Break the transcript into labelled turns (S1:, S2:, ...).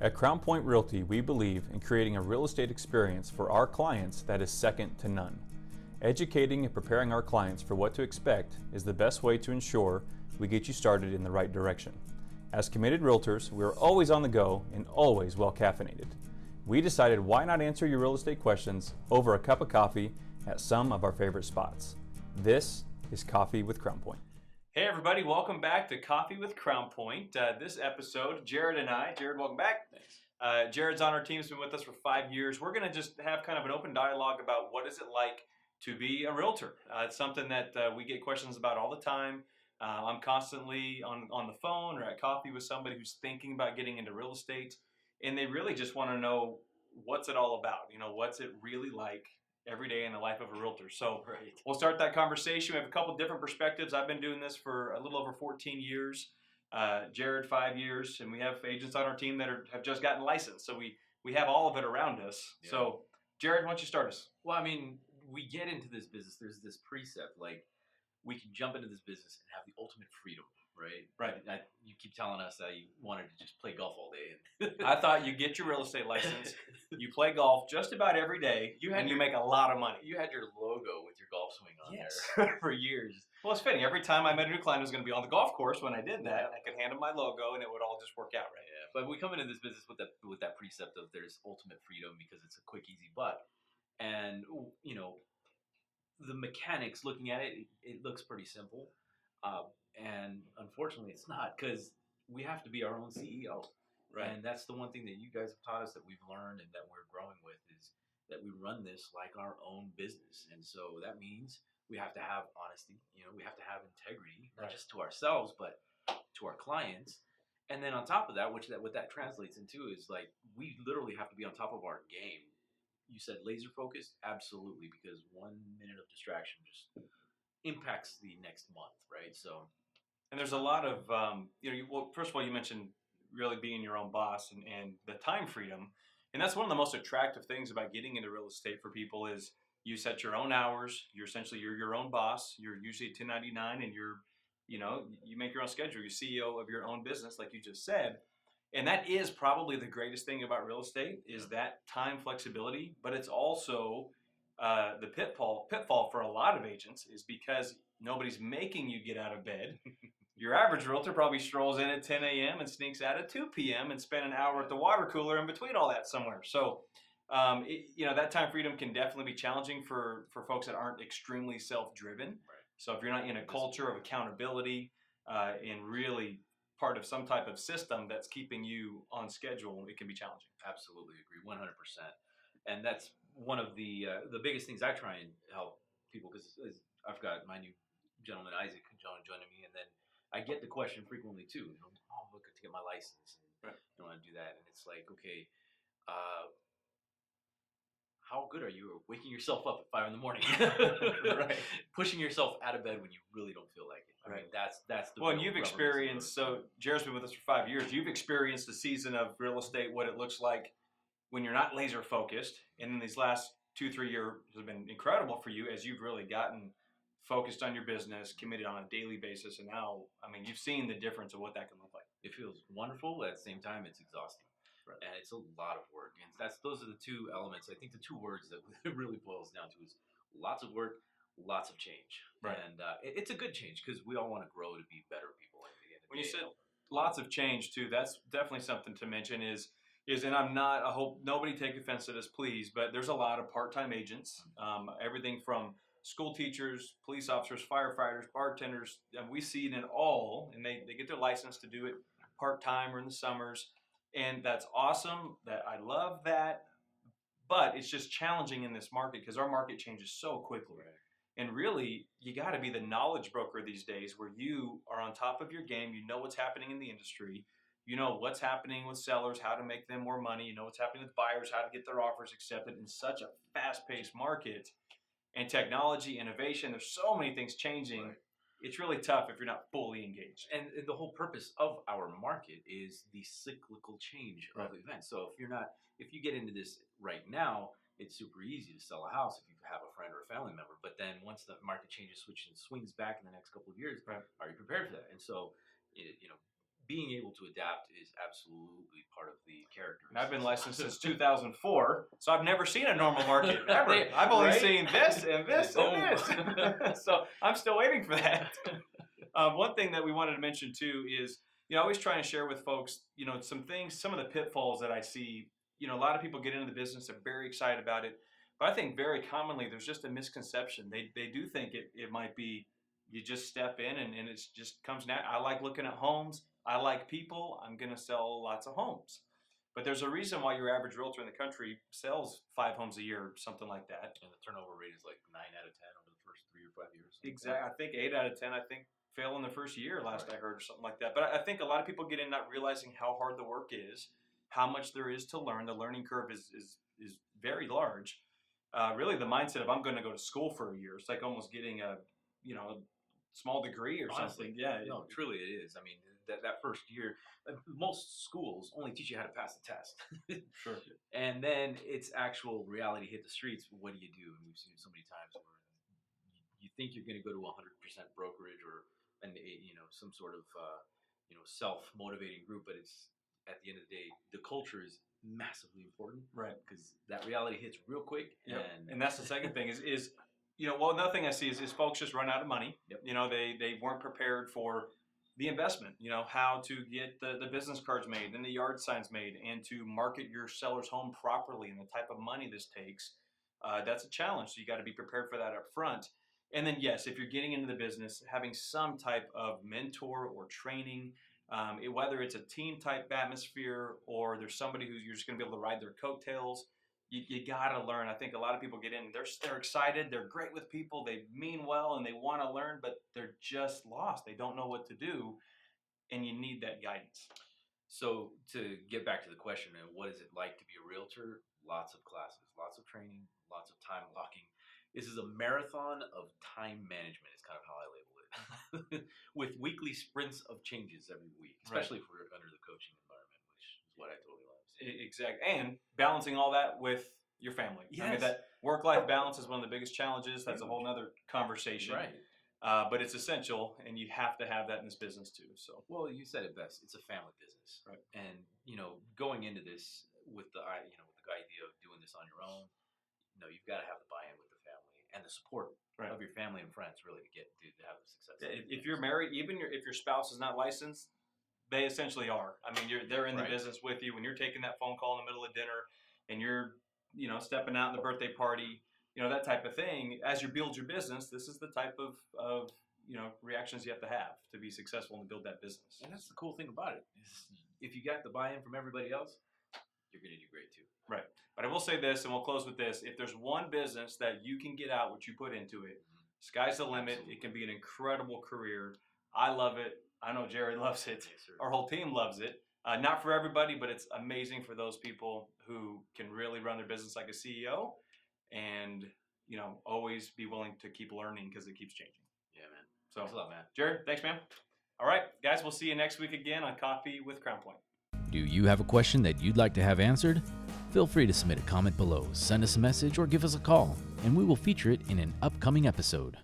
S1: At Crown Point Realty, we believe in creating a real estate experience for our clients that is second to none. Educating and preparing our clients for what to expect is the best way to ensure we get you started in the right direction. As committed realtors, we are always on the go and always well caffeinated. We decided why not answer your real estate questions over a cup of coffee at some of our favorite spots. This is Coffee with Crown Point.
S2: Hey everybody, welcome back to Coffee with Crown Point. This episode, Jared, welcome back.
S3: Thanks.
S2: Jared's on our team, has been with us for 5 years. We're going to just have kind of an open dialogue about what is it like to be a realtor. It's something that we get questions about all the time. I'm constantly on the phone or at coffee with somebody who's thinking about getting into real estate, and they really just want to know what's it all about. You know, what's it really like every day in the life of a realtor. So We'll start that conversation. We have a couple different perspectives. I've been doing this for a little over 14 years. Jared, 5 years, and we have agents on our team that have just gotten licensed. So we have all of it around us. Yeah. So Jared, why don't you start us?
S3: Well, I mean, we get into this business. There's this precept, like we can jump into this business and have the ultimate freedom, right?
S2: Right.
S3: You keep telling us that you wanted to just play golf all day.
S2: I thought you get your real estate license, you play golf just about every day, and you make a lot of money.
S3: You had your logo with your golf swing on there for years.
S2: Well, it's fitting. Every time I met a new client who was going to be on the golf course, when I did that, I could hand them my logo, and it would all just work out right.
S3: Yeah, but we come into this business with that precept of there's ultimate freedom because it's a quick, easy buck. And, you know, the mechanics, looking at it looks pretty simple. And unfortunately, it's not, because we have to be our own CEO.
S2: Right.
S3: And that's the one thing that you guys have taught us that we've learned and that we're growing with is that we run this like our own business. And so that means we have to have honesty. You know, we have to have integrity, not just to ourselves, but to our clients. And then on top of that, what that translates into is like we literally have to be on top of our game. You said laser focused? Absolutely, because 1 minute of distraction just impacts the next month, right? So,
S2: and there's a lot of, well, first of all, you mentioned really being your own boss and the time freedom. And that's one of the most attractive things about getting into real estate for people is you set your own hours. You're your own boss. You're usually 1099 and you make your own schedule. You're CEO of your own business, like you just said. And that is probably the greatest thing about real estate is that time flexibility, but it's also the pitfall for a lot of agents is because nobody's making you get out of bed. Your average realtor probably strolls in at 10 a.m. and sneaks out at 2 p.m. and spend an hour at the water cooler in between all that somewhere. So, that time freedom can definitely be challenging for folks that aren't extremely self-driven. Right. So if you're not in a culture of accountability and really part of some type of system that's keeping you on schedule, it can be challenging.
S3: Absolutely agree, 100%. And that's one of the biggest things I try and help people, because I've got my new gentleman, Isaac, joining me, and then I get the question frequently too, I'm looking to get my license, and I want to do that, and it's like, okay, how good are you at waking yourself up at 5 a.m? Right. Pushing yourself out of bed when you really don't feel like it. I mean, that's the
S2: well, and you've experienced, so Jared's been with us for 5 years. You've experienced the season of real estate, what it looks like when you're not laser focused. And then these last 2-3 years have been incredible for you as you've really gotten focused on your business, committed on a daily basis. And now, I mean, you've seen the difference of what that can look like.
S3: It feels wonderful. At the same time, it's exhausting. Right. And it's a lot of work. And those are the two elements. I think the two words that it really boils down to is lots of work, lots of change.
S2: Right.
S3: And it's a good change because we all want to grow to be better people.
S2: When you said lots of change too, that's definitely something to mention is, and I hope nobody take offense to this, please, but there's a lot of part-time agents, everything from school teachers, police officers, firefighters, bartenders, and we see it in all, and they get their license to do it part-time or in the summers. And that's awesome. That I love that, but it's just challenging in this market because our market changes so quickly. Right. And really, you got to be the knowledge broker these days, where you are on top of your game. You know what's happening in the industry. You know what's happening with sellers, how to make them more money. You know what's happening with buyers, how to get their offers accepted in such a fast-paced market. And technology, innovation. There's so many things changing. Right. It's really tough if you're not fully engaged.
S3: And the whole purpose of our market is the cyclical change of events. So if you get into this right now, it's super easy to sell a house if you have a friend or a family member. But then once the market changes, swings back in the next couple of years, are you prepared for that? And so, being able to adapt is absolutely part of the character.
S2: And I've been licensed since 2004, so I've never seen a normal market ever. I've only
S3: Right?
S2: seen this and this and this. So I'm still waiting for that. One thing that we wanted to mention too is, I always try and share with folks, some things, some of the pitfalls that I see. A lot of people get into the business, they're very excited about it, but I think very commonly there's just a misconception. They do think it might be you just step in and it just comes now. I like looking at homes. I like people. I'm going to sell lots of homes. But there's a reason why your average realtor in the country sells 5 homes a year, something like that.
S3: And the turnover rate is like 9 out of 10 over the first 3 or 5 years.
S2: Exactly. I think 8 out of 10, fail in the first year last I heard, or something like that. But I think a lot of people get in not realizing how hard the work is, how much there is to learn. The learning curve is very large. Really the mindset of I'm going to go to school for a year. It's like almost getting a small degree or
S3: Honestly,
S2: something. Yeah.
S3: No, truly it is. I mean, that first year, most schools only teach you how to pass the test.
S2: Sure.
S3: And then it's actual reality hit the streets. What do you do? And we've seen it so many times where you think you're going to go to 100% brokerage or some sort of self-motivating group, but it's at the end of the day, the culture is massively important,
S2: right?
S3: Because that reality hits real quick.
S2: Yep. And that's the second thing is another thing I see is folks just run out of money.
S3: Yep.
S2: They weren't prepared for the investment, how to get the business cards made and the yard signs made and to market your seller's home properly and the type of money this takes. That's a challenge. So you got to be prepared for that up front. And then, yes, if you're getting into the business, having some type of mentor or training, whether it's a team type atmosphere or there's somebody who you're just going to be able to ride their coattails, you got to learn. I think a lot of people get in, they're excited, they're great with people, they mean well, and they want to learn, but they're just lost. They don't know what to do, and you need that guidance.
S3: So to get back to the question, what is it like to be a realtor? Lots of classes, lots of training, lots of time blocking. This is a marathon of time management is kind of how I label it. With weekly sprints of changes every week, especially if we're under the coaching environment, which is what I totally love.
S2: Exactly. And balancing all that with your family.
S3: Yes.
S2: I mean, that work-life balance is one of the biggest challenges. That's a whole nother conversation.
S3: Right.
S2: But it's essential, and you have to have that in this business too. So,
S3: well, you said it best. It's a family business,
S2: right?
S3: And going into this with the idea of doing this on your own, you've got to have the buy-in with the family and the support of your family and friends, really, to have the success.
S2: If you're married, even if your spouse is not licensed, they essentially are. I mean, they're in the business with you when you're taking that phone call in the middle of dinner, and you're stepping out in the birthday party. That type of thing. As you build your business, this is the type of reactions you have to be successful and to build that business.
S3: And that's the cool thing about it is if you got the buy-in from everybody else, you're going to do great too.
S2: Right. But I will say this, and we'll close with this: if there's one business that you can get out what you put into it, sky's the limit.
S3: Absolutely.
S2: It can be an incredible career. I love it. I know Jared loves it.
S3: Yes, sir.
S2: Our whole team loves it. Not for everybody, but it's amazing for those people who can really run their business like a CEO. And always be willing to keep learning because it keeps changing.
S3: Yeah, man.
S2: So,
S3: Thanks a lot, man.
S2: Jared, thanks, man. All right, guys, we'll see you next week again on Coffee with Crown Point.
S4: Do you have a question that you'd like to have answered? Feel free to submit a comment below, send us a message, or give us a call, and we will feature it in an upcoming episode.